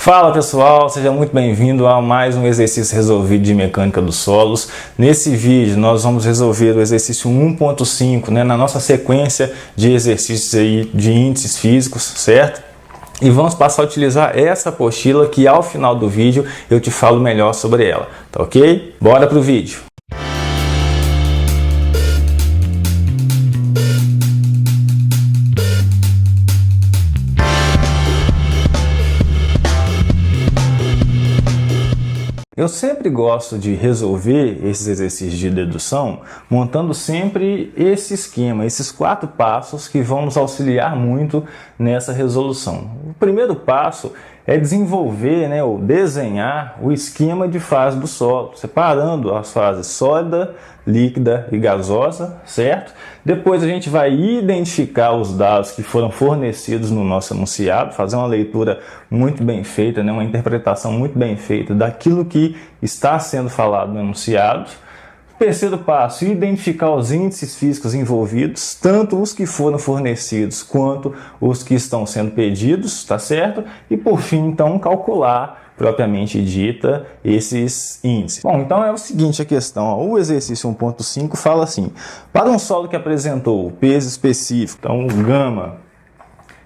Fala pessoal, seja muito bem-vindo a mais um exercício resolvido de mecânica dos solos. Nesse vídeo nós vamos resolver o exercício 1.5, na nossa sequência de exercícios aí de índices físicos, certo? E vamos passar a utilizar essa apostila que ao final do vídeo eu te falo melhor sobre ela, tá ok? Bora pro vídeo! Eu sempre gosto de resolver esses exercícios de dedução montando sempre esse esquema, esses 4 passos que vão nos auxiliar muito nessa resolução. O primeiro passo é desenvolver, ou desenhar o esquema de fase do solo, separando as fases sólida, líquida e gasosa, certo? Depois a gente vai identificar os dados que foram fornecidos no nosso enunciado, fazer uma leitura muito bem feita, uma interpretação muito bem feita daquilo que está sendo falado no enunciado. Terceiro passo, identificar os índices físicos envolvidos, tanto os que foram fornecidos quanto os que estão sendo pedidos, tá certo? E por fim, então, calcular propriamente dita esses índices. Bom, então é o seguinte a questão, o exercício 1.5 fala assim: para um solo que apresentou peso específico, então gama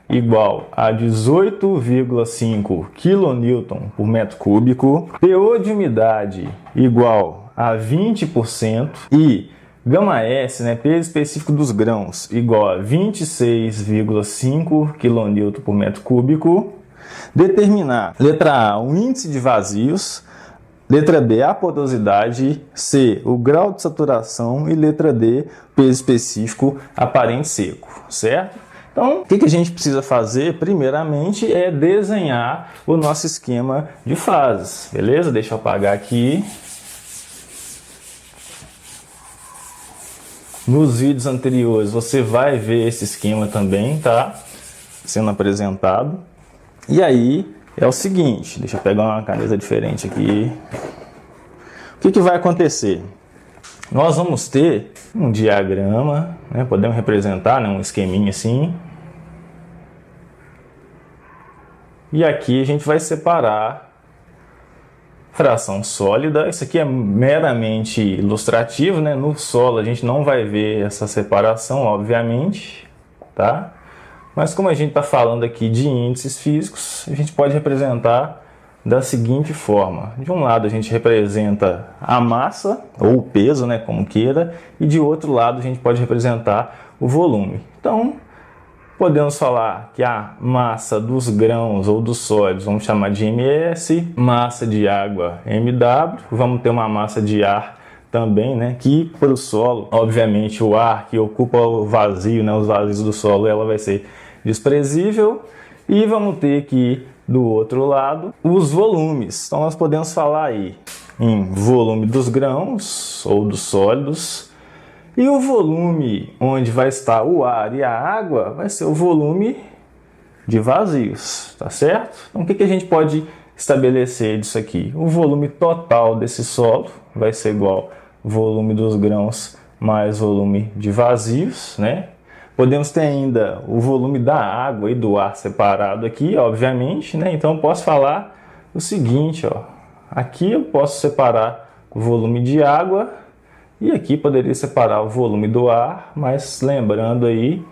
igual a 18,5 kN por metro cúbico, PO de umidade igual a 20% e gama S, peso específico dos grãos, igual a 26,5 kN por metro cúbico. Determinar, letra A, o índice de vazios, letra B, a porosidade, C, o grau de saturação e letra D, peso específico aparente seco, certo? Então, o que a gente precisa fazer, primeiramente, é desenhar o nosso esquema de fases, beleza? Deixa eu apagar aqui. Nos vídeos anteriores você vai ver esse esquema também, tá? Sendo apresentado. E aí é o seguinte, deixa eu pegar uma caneta diferente aqui. O que vai acontecer? Nós vamos ter um diagrama, podemos representar um esqueminha assim. E aqui a gente vai separar fração sólida. Isso aqui é meramente ilustrativo, No solo a gente não vai ver essa separação, obviamente, tá? Mas como a gente está falando aqui de índices físicos, a gente pode representar da seguinte forma. De um lado a gente representa a massa, ou o peso, como queira, e de outro lado a gente pode representar o volume. Então, podemos falar que a massa dos grãos ou dos sólidos vamos chamar de MS, massa de água MW, vamos ter uma massa de ar também, que para o solo, obviamente o ar que ocupa o vazio, os vazios do solo, ela vai ser desprezível. E vamos ter aqui do outro lado os volumes. Então nós podemos falar aí em volume dos grãos ou dos sólidos. E o volume onde vai estar o ar e a água vai ser o volume de vazios, tá certo? Então o que a gente pode estabelecer disso aqui? O volume total desse solo vai ser igual ao volume dos grãos mais volume de vazios, Podemos ter ainda o volume da água e do ar separado aqui, obviamente, Então eu posso falar o seguinte, aqui eu posso separar o volume de água e aqui poderia separar o volume do ar, mas lembrando aí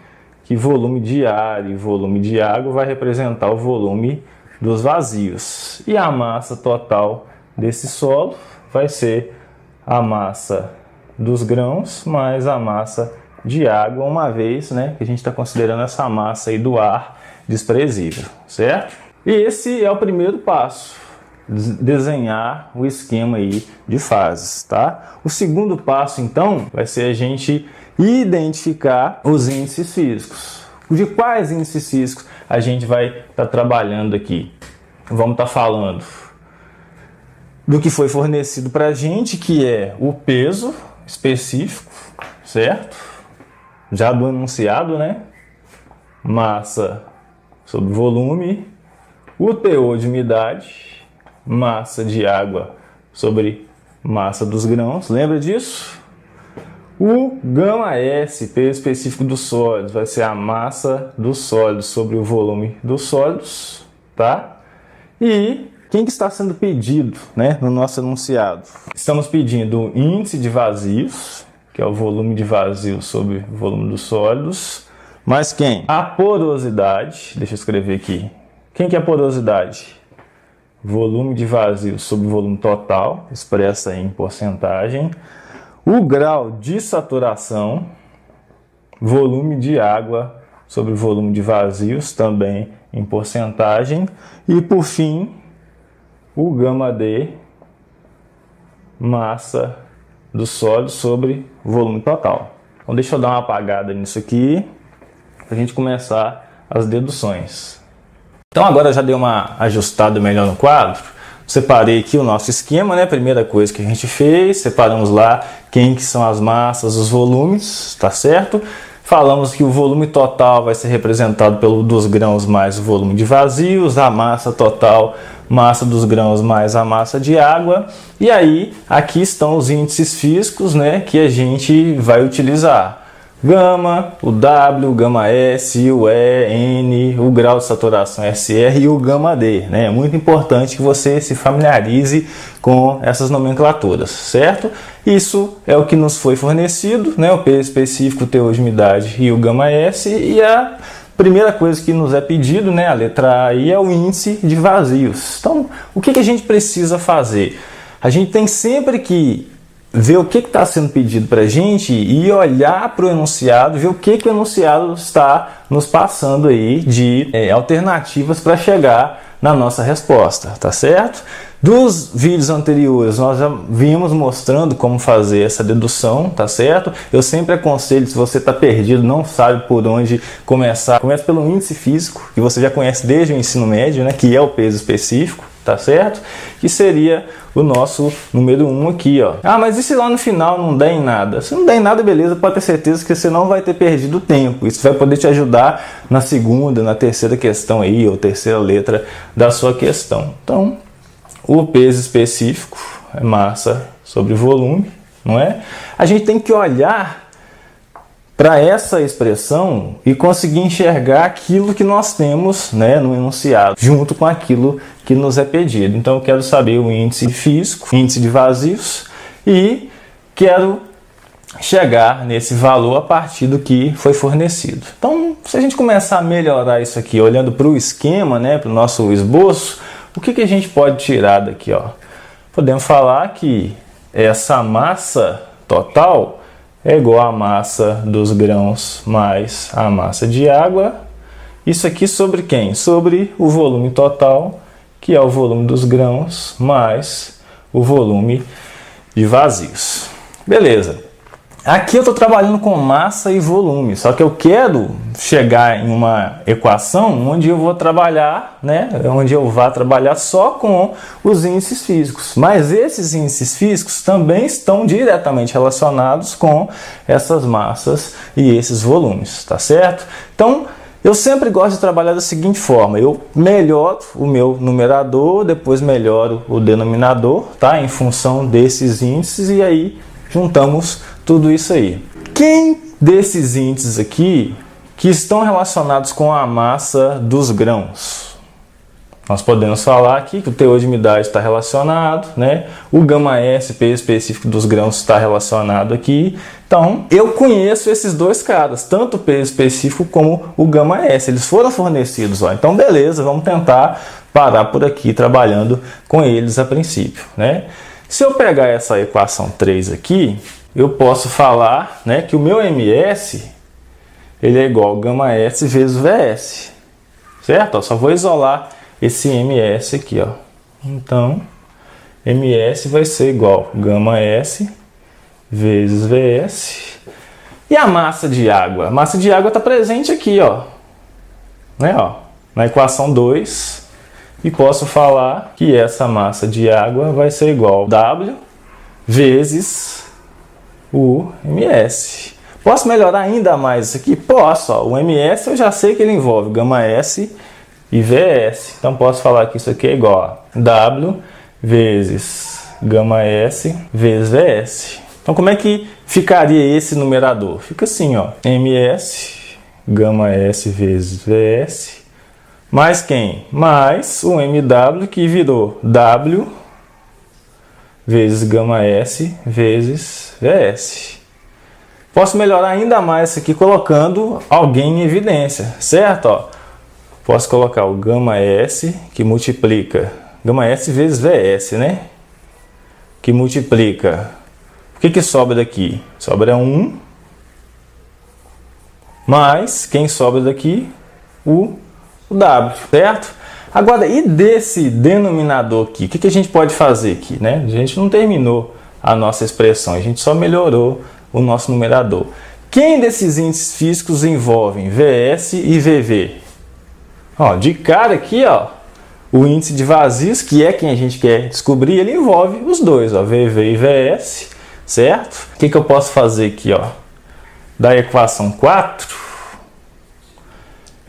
que volume de ar e volume de água vai representar o volume dos vazios. E a massa total desse solo vai ser a massa dos grãos mais a massa de água, uma vez que a gente está considerando essa massa aí do ar desprezível, certo? E esse é o primeiro passo, desenhar o esquema aí de fases, tá? O segundo passo, então, vai ser a gente identificar os índices físicos. De quais índices físicos a gente vai estar trabalhando aqui? Vamos estar falando do que foi fornecido para a gente, que é o peso específico, certo? Já do enunciado, Massa sobre volume, o teor de umidade, massa de água sobre massa dos grãos, lembra disso? O gama S, peso específico dos sólidos, vai ser a massa dos sólidos sobre o volume dos sólidos, tá? E quem que está sendo pedido, né, no nosso enunciado? Estamos pedindo o índice de vazios, que é o volume de vazios sobre o volume dos sólidos, mas quem? A porosidade, deixa eu escrever aqui. Quem que é a porosidade? Volume de vazio sobre o volume total, expressa em porcentagem. O grau de saturação, volume de água sobre o volume de vazios, também em porcentagem. E por fim, o γd, massa do sólido sobre o volume total. Então deixa eu dar uma apagada nisso aqui, para a gente começar as deduções. Então agora já dei uma ajustada melhor no quadro. Separei aqui o nosso esquema, né? Primeira coisa que a gente fez, separamos lá quem que são as massas, os volumes, tá certo? Falamos que o volume total vai ser representado pelo dos grãos mais o volume de vazios, a massa total, massa dos grãos mais a massa de água. E aí, aqui estão os índices físicos, né, que a gente vai utilizar. Gama, o W, o gama S, o E, N, o grau de saturação SR e o gama D, né? É muito importante que você se familiarize com essas nomenclaturas, certo? Isso é o que nos foi fornecido, né? O peso específico, o teor de umidade e o gama S. E a primeira coisa que nos é pedido, né, a letra A aí, é o índice de vazios. Então, o que a gente precisa fazer? A gente tem sempre que ver o que está sendo pedido para a gente e olhar para o enunciado, ver o que o enunciado está nos passando aí de alternativas para chegar na nossa resposta, tá certo? Dos vídeos anteriores nós já vimos mostrando como fazer essa dedução, tá certo? Eu sempre aconselho, se você está perdido, não sabe por onde começar, comece pelo índice físico, que você já conhece desde o ensino médio, né, que é o peso específico, tá certo? Que seria o nosso número 1 aqui, ó. Ah, mas e se lá no final não der em nada? Se não der em nada, beleza, pode ter certeza que você não vai ter perdido tempo. Isso vai poder te ajudar na segunda, na terceira questão aí, ou terceira letra da sua questão. Então, o peso específico é massa sobre volume, não é? A gente tem que olhar para essa expressão e conseguir enxergar aquilo que nós temos, né, no enunciado, junto com aquilo que nos é pedido. Então eu quero saber o índice físico, índice de vazios, e quero chegar nesse valor a partir do que foi fornecido. Então, se a gente começar a melhorar isso aqui, olhando para o esquema, né, para o nosso esboço, o que a gente pode tirar daqui, ó? Podemos falar que essa massa total é igual à massa dos grãos mais a massa de água. Isso aqui sobre quem? Sobre o volume total, que é o volume dos grãos mais o volume de vazios. Beleza. Aqui eu estou trabalhando com massa e volume, só que eu quero chegar em uma equação onde eu vou trabalhar, né, onde eu vá trabalhar só com os índices físicos. Mas esses índices físicos também estão diretamente relacionados com essas massas e esses volumes, tá certo? Então, eu sempre gosto de trabalhar da seguinte forma: eu melhoro o meu numerador, depois melhoro o denominador, tá, em função desses índices, e aí juntamos tudo isso aí. Quem desses índices aqui que estão relacionados com a massa dos grãos? Nós podemos falar aqui que o teor de umidade está relacionado, né? O gama S, peso específico dos grãos, está relacionado aqui. Então, eu conheço esses dois caras, tanto o peso específico como o gama S. Eles foram fornecidos, ó. Então, beleza, vamos tentar parar por aqui trabalhando com eles a princípio, né? Se eu pegar essa equação 3 aqui, eu posso falar, né, que o meu MS ele é igual ao gama S vezes VS, certo? Eu só vou isolar esse MS aqui, ó. Então, MS vai ser igual a gama S vezes VS. E a massa de água? A massa de água está presente aqui, ó, né, ó, na equação 2. E posso falar que essa massa de água vai ser igual a W vezes o MS. Posso melhorar ainda mais isso aqui? Posso. Ó. O MS eu já sei que ele envolve gama S e VS. Então posso falar que isso aqui é igual a W vezes gama S vezes VS. Então como é que ficaria esse numerador? Fica assim, ó, MS, gama S vezes VS, mais quem? Mais o MW, que virou W vezes gama S vezes VS. Posso melhorar ainda mais isso aqui colocando alguém em evidência, certo? Ó, posso colocar o gama S, que multiplica gama S vezes VS, né? Que multiplica. O que sobra daqui? Sobra 1 mais quem sobra daqui? O W, certo? Agora, e desse denominador aqui? O que a gente pode fazer aqui, né? A gente não terminou a nossa expressão, a gente só melhorou o nosso numerador. Quem desses índices físicos envolvem VS e VV? Ó, de cara aqui, ó, o índice de vazios, que é quem a gente quer descobrir, ele envolve os dois, ó, VV e VS, certo? O que eu posso fazer aqui, ó? Da equação 4,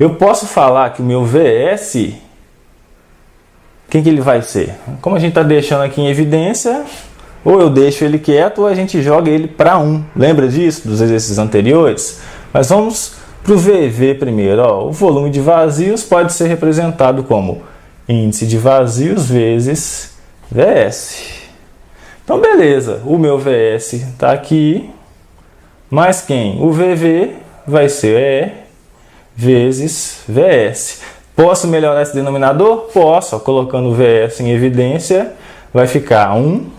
eu posso falar que o meu VS, quem que ele vai ser? Como a gente está deixando aqui em evidência, ou eu deixo ele quieto ou a gente joga ele para 1. Lembra disso, dos exercícios anteriores? Mas vamos para o VV primeiro. Ó, o volume de vazios pode ser representado como índice de vazios vezes VS. Então, beleza. O meu VS está aqui. Mais quem? O VV vai ser E vezes VS. Posso melhorar esse denominador? Posso. Ó, colocando o VS em evidência, vai ficar 1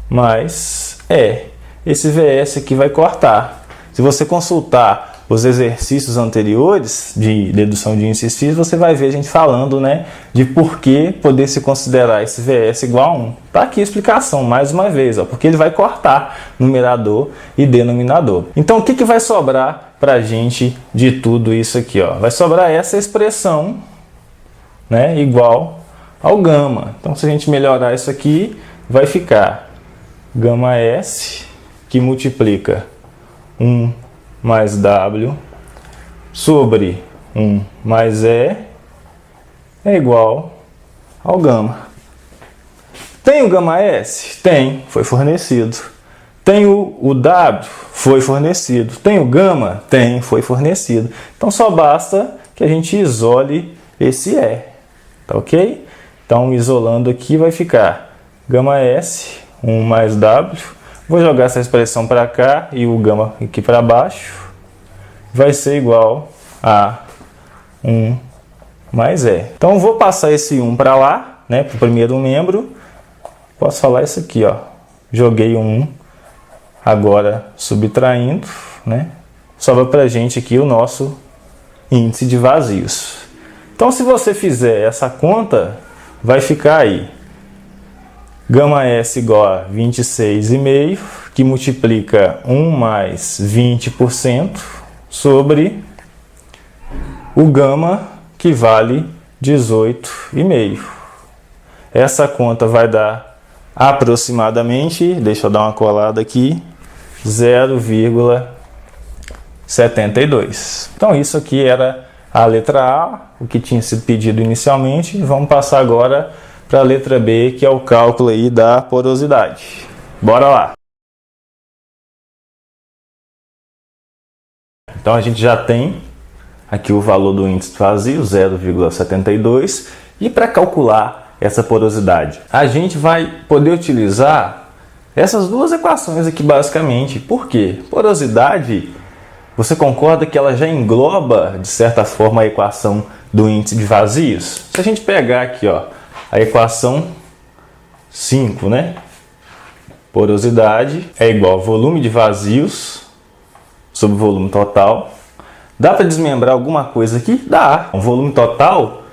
mais E. Esse VS aqui vai cortar. Se você consultar os exercícios anteriores de dedução de índices físicos, você vai ver a gente falando, né, de por que poder se considerar esse VS igual a 1. Tá aqui a explicação, mais uma vez, ó, porque ele vai cortar numerador e denominador. Então, o que vai sobrar para a gente de tudo isso aqui? Ó? Vai sobrar essa expressão, né, igual ao gama. Então, se a gente melhorar isso aqui, vai ficar gama S, que multiplica 1 mais W sobre 1 mais E é igual ao gama. Tem o gama S? Tem, foi fornecido. Tem o W? Foi fornecido. Tem o gama? Tem, foi fornecido. Então só basta que a gente isole esse E, tá ok? Então isolando aqui vai ficar gama S, 1 mais W. Vou jogar essa expressão para cá e o gama aqui para baixo. Vai ser igual a 1 mais E. Então, vou passar esse 1 para lá, né, para o primeiro membro. Posso falar isso aqui, ó. Joguei o 1, agora subtraindo, né? Sobra para a gente aqui o nosso índice de vazios. Então, se você fizer essa conta, vai ficar aí gama S igual a 26,5, que multiplica 1 mais 20% sobre o gama, que vale 18,5. Essa conta vai dar aproximadamente, deixa eu dar uma colada aqui, 0,72. Então isso aqui era a letra A, o que tinha sido pedido inicialmente. Vamos passar agora para a letra B, que é o cálculo aí da porosidade. Bora lá! Então a gente já tem aqui o valor do índice de vazio, 0,72, e para calcular essa porosidade, a gente vai poder utilizar essas duas equações aqui basicamente. Por quê? Porosidade, você concorda que ela já engloba, de certa forma, a equação do índice de vazios? Se a gente pegar aqui, ó, a equação 5, né? Porosidade é igual ao volume de vazios sobre o volume total. Dá para desmembrar alguma coisa aqui? Dá. O volume total,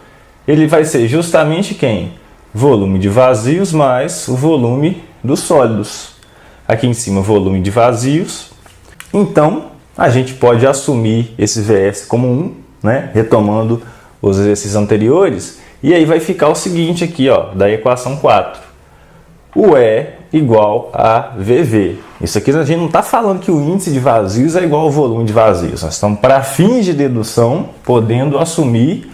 ele vai ser justamente quem? Volume de vazios mais o volume dos sólidos. Aqui em cima, volume de vazios. Então, a gente pode assumir esse VS como 1, né? Retomando os exercícios anteriores. E aí vai ficar o seguinte aqui, ó, da equação 4. O E igual a VV. Isso aqui a gente não está falando que o índice de vazios é igual ao volume de vazios. Nós estamos, para fins de dedução, podendo assumir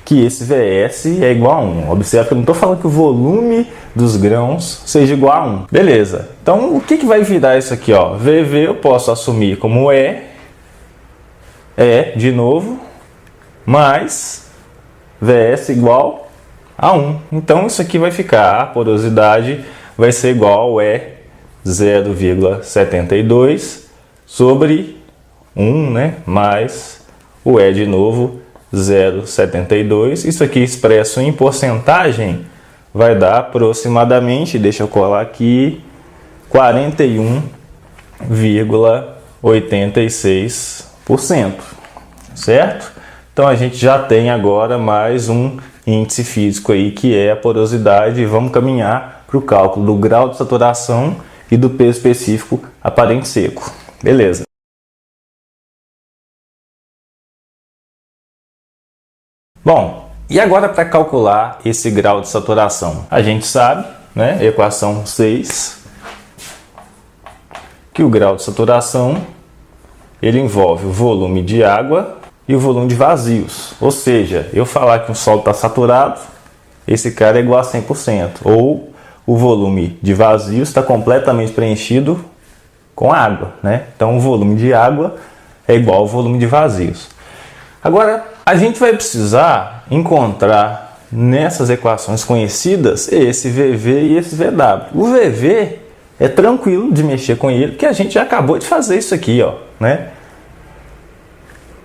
que esse VS é igual a 1. Observe que eu não estou falando que o volume dos grãos seja igual a 1. Beleza. Então, o que vai virar isso aqui? Ó? VV eu posso assumir como E, de novo, mais VS igual a 1. Então isso aqui vai ficar, a porosidade vai ser igual ao E 0,72 sobre 1, né, mais o E de novo 0,72. Isso aqui expresso em porcentagem vai dar aproximadamente, deixa eu colar aqui, 41,86%, certo? Então a gente já tem agora mais um índice físico aí que é a porosidade, e vamos caminhar para o cálculo do grau de saturação e do peso específico aparente seco. Beleza. Bom, e agora para calcular esse grau de saturação? A gente sabe, né, equação 6, que o grau de saturação ele envolve o volume de água e o volume de vazios. Ou seja, eu falar que um solo está saturado, esse cara é igual a 100%. Ou o volume de vazios está completamente preenchido com água, né? Então o volume de água é igual ao volume de vazios. Agora, a gente vai precisar encontrar nessas equações conhecidas esse VV e esse VW. O VV é tranquilo de mexer com ele, porque a gente já acabou de fazer isso aqui, ó, né?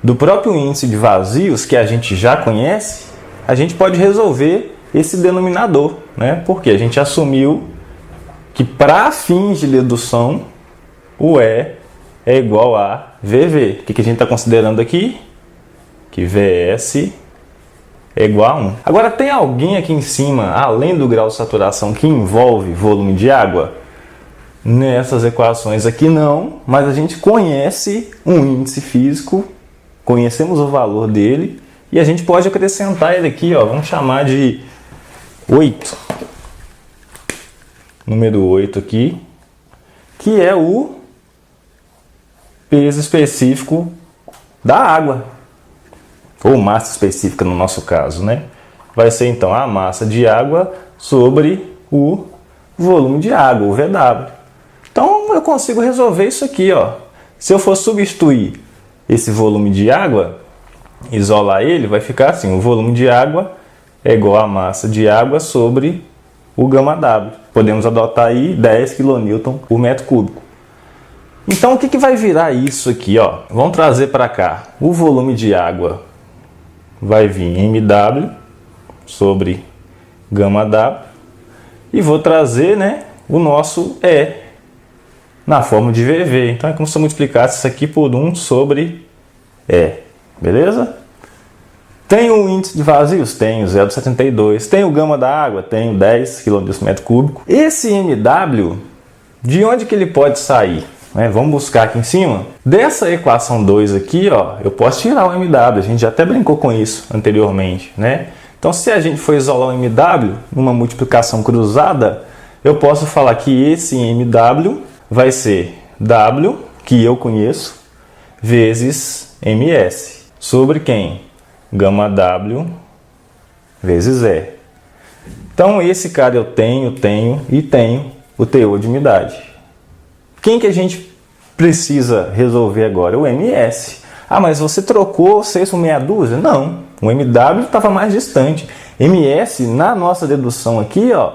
Do próprio índice de vazios que a gente já conhece, a gente pode resolver esse denominador, né? Porque a gente assumiu que para fins de dedução o E é igual a VV. O que a gente está considerando aqui? Que VS é igual a 1. Agora, tem alguém aqui em cima, além do grau de saturação, que envolve volume de água? Nessas equações aqui não, mas a gente conhece um índice físico, conhecemos o valor dele e a gente pode acrescentar ele aqui, ó, vamos chamar de 8. Número 8 aqui, que é o peso específico da água, ou massa específica no nosso caso, né? Vai ser então a massa de água sobre o volume de água, o VW. Então eu consigo resolver isso aqui, ó. Se eu for substituir esse volume de água, isolar ele, vai ficar assim: o volume de água é igual a massa de água sobre o γW. Podemos adotar aí 10 kN por metro cúbico. Então o que vai virar isso aqui, ó? Vamos trazer para cá. O volume de água vai vir MW sobre γW e vou trazer, né, o nosso E na forma de VV. Então é como se eu multiplicasse isso aqui por 1 sobre E. Beleza? Tem o índice de vazios? Tenho 0,72. Tem o gama da água? Tenho 10 kN por metro cúbico. Esse MW, de onde que ele pode sair? Vamos buscar aqui em cima. Dessa equação 2 aqui, ó, eu posso tirar o MW. A gente já até brincou com isso anteriormente, né? Então, se a gente for isolar o MW numa multiplicação cruzada, eu posso falar que esse MW vai ser W, que eu conheço, vezes MS. Sobre quem? Gama W vezes E. Então, esse cara eu tenho o teor de umidade. Quem que a gente precisa resolver agora? O MS. Ah, mas você trocou 6 por meia dúzia? Não, o MW estava mais distante. MS, na nossa dedução aqui, ó,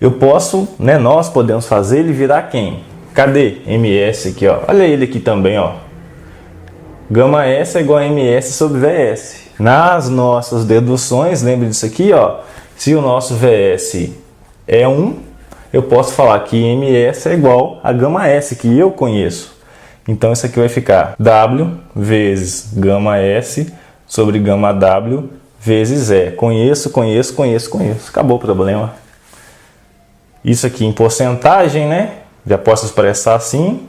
eu posso, né, nós podemos fazer ele virar quem? Cadê MS aqui, ó? Olha ele aqui também, ó. Gama S é igual a MS sobre VS. Nas nossas deduções, lembre disso aqui, ó. Se o nosso VS é 1, eu posso falar que MS é igual a gama S, que eu conheço. Então isso aqui vai ficar W vezes gama S sobre gama W vezes E. Conheço. Acabou o problema. Isso aqui em porcentagem, né? Já posso expressar assim.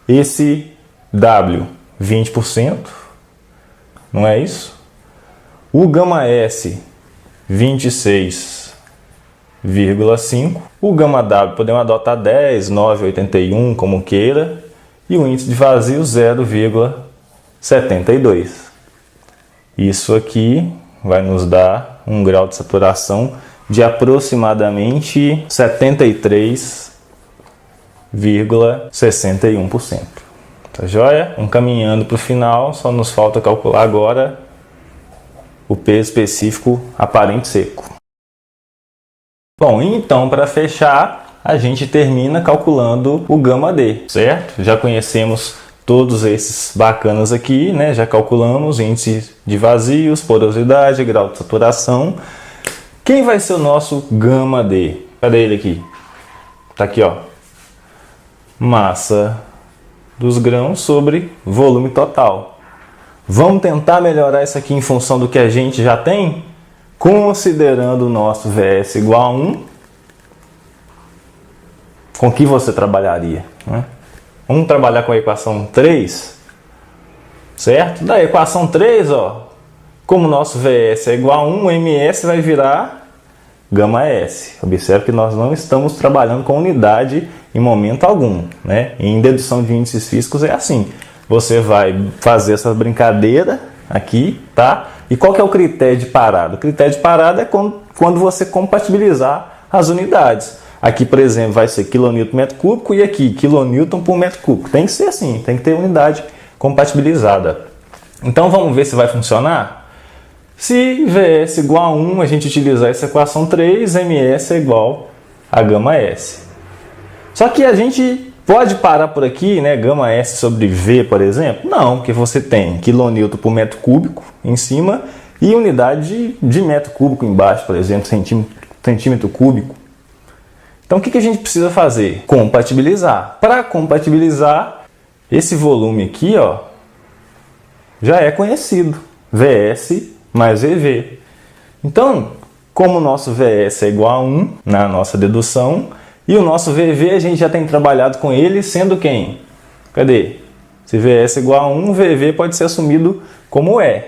Esse W, 20%. Não é isso? O gama S, 26,5. O gama W podemos adotar 10, 9, 81, como queira. E o índice de vazio 0,72. Isso aqui vai nos dar um grau de saturação de aproximadamente 73,61%. Tá joia? Vamos caminhando para o final, só nos falta calcular agora o peso específico aparente seco. Bom, então para fechar, a gente termina calculando o gama D, certo? Já conhecemos todos esses bacanas aqui, né? Já calculamos índice de vazios, porosidade, grau de saturação. Quem vai ser o nosso gama D? Cadê ele aqui? Tá aqui, ó. Massa dos grãos sobre volume total. Vamos tentar melhorar isso aqui em função do que a gente já tem? Considerando o nosso VS igual a 1, com que você trabalharia, né? Vamos trabalhar com a equação 3, certo? Da equação 3, ó, como o nosso VS é igual a 1, o MS vai virar gama S. Observe que nós não estamos trabalhando com unidade em momento algum, né? Em dedução de índices físicos é assim. Você vai fazer essa brincadeira aqui, tá? E qual que é o critério de parada? O critério de parada é quando você compatibilizar as unidades. Aqui, por exemplo, vai ser quilonewton metro cúbico e aqui quilonewton por metro cúbico. Tem que ser assim, tem que ter unidade compatibilizada. Então vamos ver se vai funcionar? Se VS igual a 1, a gente utilizar essa equação 3, MS é igual a gama S. Só que a gente pode parar por aqui, né? Gama S sobre V, por exemplo? Não, porque você tem quilonewton por metro cúbico em cima e unidade de metro cúbico embaixo, por exemplo, centímetro cúbico. Então o que a gente precisa fazer? Compatibilizar. Para compatibilizar, esse volume aqui, ó, já é conhecido. VS mais VV. Então, como o nosso VS é igual a 1 na nossa dedução, e o nosso VV a gente já tem trabalhado com ele sendo quem? Cadê? Se VS é igual a 1, VV pode ser assumido como E.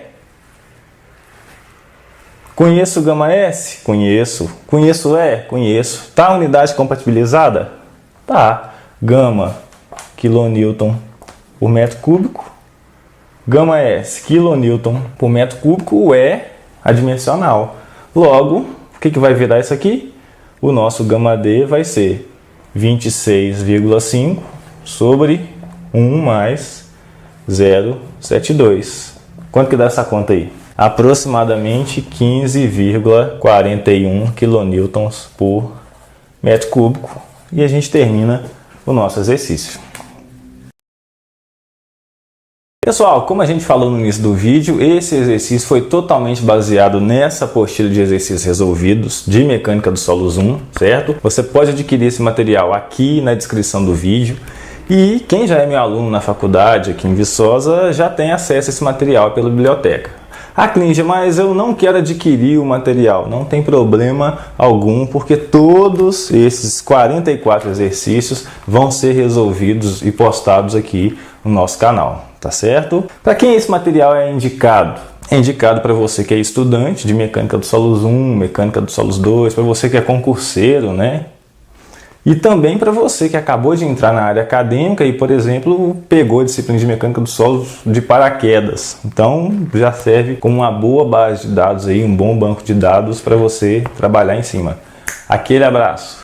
Conheço o gama S? Conheço. Conheço E? Conheço. Tá a unidade compatibilizada? Tá. Gama quilonewton por metro cúbico. Gama S, quilonewton por metro cúbico. O E adimensional. Logo, o que vai virar isso aqui? O nosso gama D vai ser 26,5 sobre 1 mais 0,72. Quanto que dá essa conta aí? Aproximadamente 15,41 quilonewtons por metro cúbico. E a gente termina o nosso exercício. Pessoal, como a gente falou no início do vídeo, esse exercício foi totalmente baseado nessa apostila de exercícios resolvidos de Mecânica dos Solos 1, certo? Você pode adquirir esse material aqui na descrição do vídeo. E quem já é meu aluno na faculdade aqui em Viçosa já tem acesso a esse material pela biblioteca. Ah, Clíngia, mas eu não quero adquirir o material. Não tem problema algum, porque todos esses 44 exercícios vão ser resolvidos e postados aqui no nosso canal, tá certo? Para quem esse material é indicado? É indicado para você que é estudante de Mecânica dos Solos 1, Mecânica dos Solos 2, para você que é concurseiro, né? E também para você que acabou de entrar na área acadêmica e, por exemplo, pegou a disciplina de Mecânica dos Solos de paraquedas. Então, já serve como uma boa base de dados aí, um bom banco de dados para você trabalhar em cima. Aquele abraço!